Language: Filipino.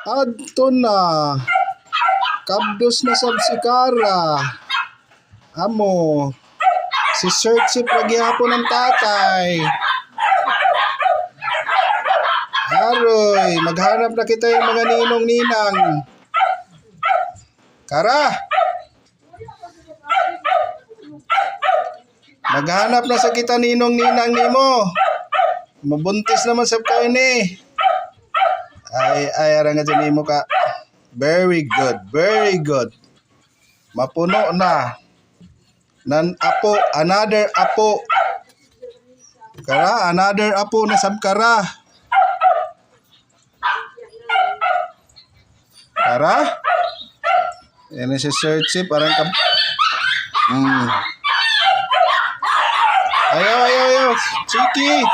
Adto na. Kabdos na sab si Kara. Amo. Si Search si paghihapon ng tatay. Aroy, maghanap na kita yung mga ninong-ninang. Kara! Maghanap na sa kita ninong-ninang nimo. Mabuntis naman sa kain eh. Ay, arang nga dyan nimo ka. Very good, very good. Mapuno na. Another apo. Kara, another apo na sab Kara. Kara? Yan si Search parang Ayaw. Chiki!